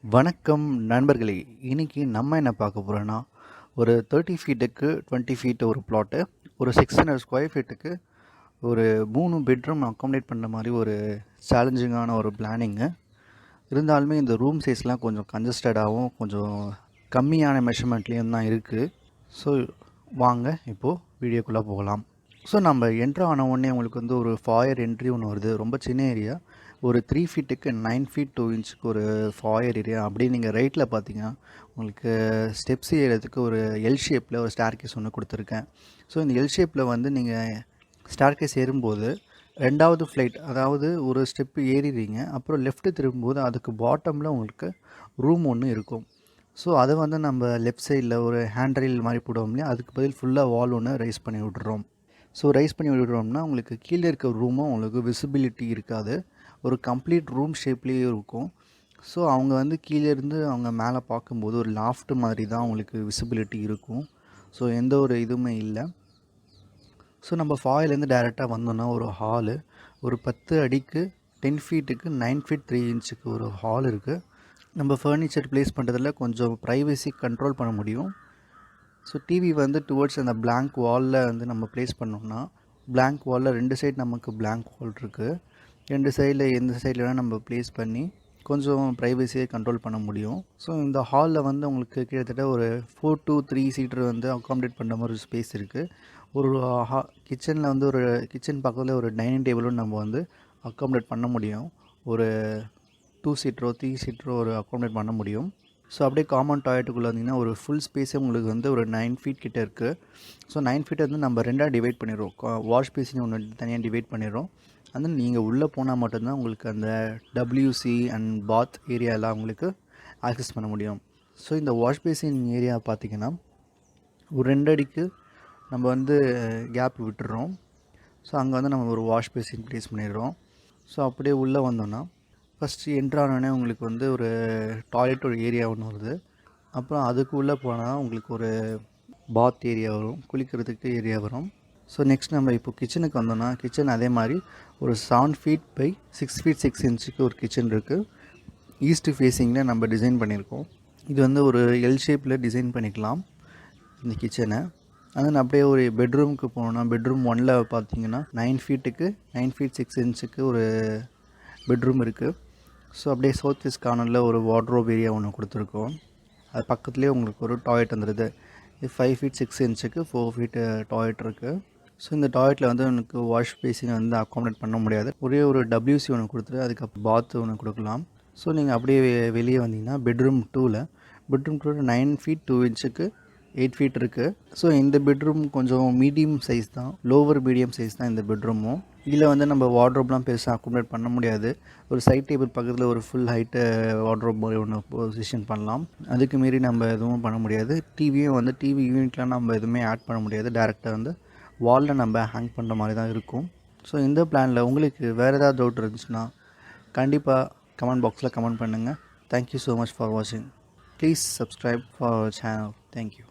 வணக்கம் நண்பர்களே. இன்னைக்கு நம்ம என்ன பார்க்க போகிறோன்னா, ஒரு 30 ஃபீட்டுக்கு 20 ஃபீட் ஒரு ப்ளாட்டு, ஒரு 600 ஸ்கொயர் ஃபீட்டுக்கு ஒரு 3 பெட்ரூம் அக்காமடேட் பண்ணுற மாதிரி ஒரு சேலஞ்சிங்கான ஒரு பிளானிங்கு. இருந்தாலுமே இந்த ரூம் சைஸ்லாம் கொஞ்சம் கன்ஜஸ்டடாகவும் கொஞ்சம் கம்மியான மெஷர்மெண்ட்லேயும் தான் இருக்குது. ஸோ வாங்க இப்போது வீடியோக்குள்ளே போகலாம். ஸோ நம்ம என்ட்ரு ஆன உடனே உங்களுக்கு வந்து ஒரு ஃபாயர் என்ட்ரி ஒன்று வருது. ரொம்ப சின்ன ஏரியா, ஒரு 3 ஃபீட்டுக்கு 9 ஃபீட் 2 இன்ச்சுக்கு ஒரு ஃபாயர் ஏரியா. அப்படியே நீங்கள் ரைட்டில் பார்த்தீங்கன்னா உங்களுக்கு ஸ்டெப்ஸ் ஏறதுக்கு ஒரு எல் ஷேப்பில் ஒரு ஸ்டேர்கேஸ் ஒன்று கொடுத்துருக்கேன். ஸோ இந்த எல் ஷேப்பில் வந்து நீங்கள் ஸ்டேர்கேஸ் ஏறும்போது 2வது ஃப்ளைட், அதாவது ஒரு ஸ்டெப்பு ஏறிடுறீங்க, அப்புறம் லெஃப்ட்டு திரும்பும்போது அதுக்கு பாட்டமில் உங்களுக்கு ரூம் ஒன்று இருக்கும். ஸோ அதை வந்து நம்ம லெஃப்ட் சைடில் ஒரு ஹேண்ட் ரெயில் மாதிரி போடுவோம் இல்லையா, அதுக்கு பதில் ஃபுல்லாக வால் ஒன்று ரைஸ் பண்ணி விட்டுறோம். ஸோ ரைஸ் பண்ணி விடுறோம்னா உங்களுக்கு கீழே இருக்க ரூமும் உங்களுக்கு விசிபிலிட்டி இருக்காது, ஒரு கம்ப்ளீட் ரூம் ஷேப்லேயே இருக்கும். ஸோ அவங்க வந்து கீழேருந்து அவங்க மேலே பார்க்கும்போது ஒரு லாஃப்ட் மாதிரி தான் அவங்களுக்கு விசிபிலிட்டி இருக்கும். ஸோ எந்த ஒரு இதுவுமே இல்லை. ஸோ நம்ம ஃபாயிலேருந்து டைரெக்டாக வந்தோன்னா ஒரு ஹாலு, ஒரு 10 அடிக்கு 10 ஃபீட்டுக்கு 9 ஃபீட் 3 இன்ச்சுக்கு ஒரு ஹால் இருக்குது. நம்ம ஃபர்னிச்சர் ப்ளேஸ் பண்ணுறதுல கொஞ்சம் ப்ரைவசி கண்ட்ரோல் பண்ண முடியும். ஸோ டிவி வந்து டுவர்ட்ஸ் அந்த பிளாங்க் வாலில் வந்து நம்ம ப்ளேஸ் பண்ணோம்னா, பிளாங்க் வாலில் 2 சைடு நமக்கு பிளாங்க் வால் இருக்குது. 2 சைடில் எந்த சைடில் வேணால் நம்ம ப்ளேஸ் பண்ணி கொஞ்சம் ப்ரைவசியை கண்ட்ரோல் பண்ண முடியும். ஸோ இந்த ஹாலில் வந்து உங்களுக்கு கிட்டத்தட்ட ஒரு 4 to 3 சீட்டர் வந்து அக்காமடேட் பண்ணுற மாதிரி ஒரு ஸ்பேஸ் இருக்குது. ஒரு கிச்சனில் வந்து ஒரு கிச்சன் பக்கத்தில் ஒரு டைனிங் டேபிளும் நம்ம வந்து அக்காமடேட் பண்ண முடியும். ஒரு 2 சீட்டரோ 3 சீட்டரோ ஒரு அக்காமடேட் பண்ண முடியும். ஸோ அப்படியே காமன் டாய்லெட்டுக்குள்ளே வந்தீங்கன்னா ஒரு ஃபுல் ஸ்பேஸே உங்களுக்கு வந்து ஒரு 9 ஃபீட் கிட்டே இருக்குது. ஸோ 9 ஃபீட்டை வந்து நம்ம 2ஆக டிவைட் பண்ணிடுறோம். வாஷ் பேசின் ஒன்று தனியாக டிவைட் பண்ணிடுறோம். அந்த நீங்கள் உள்ளே போனால் மட்டும்தான் உங்களுக்கு அந்த டபிள்யூசி அண்ட் பாத் ஏரியாலாம் உங்களுக்கு ஆக்சஸ் பண்ண முடியும். ஸோ இந்த வாஷ் பேசின் ஏரியா பார்த்திங்கன்னா ஒரு 2 அடிக்கு நம்ம வந்து கேப் விட்டுறோம். ஸோ அங்கே வந்து நம்ம ஒரு வாஷ் பேசின் ப்ளேஸ் பண்ணிடுறோம். ஸோ அப்படியே உள்ளே வந்தோன்னா ஃபஸ்ட்டு என்ட்ரானோடனே உங்களுக்கு வந்து ஒரு டாய்லெட் ஒரு ஏரியா ஒன்று வருது. அப்புறம் அதுக்கு உள்ளே போனால் உங்களுக்கு ஒரு பாத் ஏரியா வரும், குளிக்கிறதுக்கு ஏரியா வரும். ஸோ நெக்ஸ்ட் நம்ம இப்போ கிச்சனுக்கு வந்தோன்னா, கிச்சன் அதே மாதிரி ஒரு 7 ஃபீட் பை 6 ஃபீட் 6 இன்ச்சுக்கு ஒரு கிச்சன் இருக்குது. ஈஸ்ட் ஃபேஸிங்கில் நம்ம டிசைன் பண்ணியிருக்கோம். இது வந்து ஒரு எல் ஷேப்பில் டிசைன் பண்ணிக்கலாம் இந்த கிச்சனை. அதனால் அப்படியே ஒரு பெட்ரூமுக்கு போனோன்னா, பெட்ரூம் 1ல் பார்த்தீங்கன்னா 9 ஃபீட்டுக்கு 9 ஃபீட் 6 இன்ச்சுக்கு ஒரு பெட்ரூம் இருக்குது. ஸோ அப்படியே சவுத் வெஸ்ட் கார்னரில் ஒரு வார்ட்ரோப் ஏரியா ஒன்று கொடுத்துருக்கோம். அது பக்கத்துலேயே உங்களுக்கு ஒரு டாய்லெட் வந்துடுது. இது 5 ஃபீட் 6 இன்ச்சுக்கு 4 ஃபீட்டு டாய்லெட் இருக்குது. ஸோ இந்த டாய்லெட்டில் வந்து எனக்கு வாஷ் பேசின் வந்து அக்காமடேட் பண்ண முடியாது. ஒரே ஒரு டபிள்யூசி ஒன்று கொடுத்துட்டு அதுக்கப்புறம் பாத் ஒன்று கொடுக்கலாம். ஸோ நீங்கள் அப்படியே வெளியே வந்தீங்கன்னா பெட்ரூம் 2ல் 9 ஃபீட் 2 இன்ச்சுக்கு 8 ஃபீட் இருக்குது. ஸோ இந்த பெட்ரூம் கொஞ்சம் மீடியம் சைஸ் தான், லோவர் மீடியம் சைஸ் தான் இந்த பெட்ரூமும். இதில் வந்து நம்ம வார்ட்ரோப்லாம் பெருசாக அக்காமடேட் பண்ண முடியாது. ஒரு சைட் டேபிள் பக்கத்தில் ஒரு ஃபுல் ஹைட்டு வார்ட்ரோப் மாதிரி ஒன்று பொசிஷன் பண்ணலாம். அதுக்கு மீறி நம்ம எதுவும் பண்ண முடியாது. டிவியும் வந்து டிவி யூனிட்லாம் நம்ம எதுவுமே ஆட் பண்ண முடியாது. டேரெக்டாக வந்து வாலில் நம்ம ஹேங் பண்ணுற மாதிரி தான் இருக்கும். ஸோ இந்த பிளானில் உங்களுக்கு வேறு ஏதாவது டவுட் இருந்துச்சுன்னா கண்டிப்பாக கமெண்ட் பாக்ஸில் கமெண்ட் பண்ணுங்கள். தேங்க்யூ ஸோ மச் ஃபார் வாட்சிங். Please subscribe for our channel. Thank you.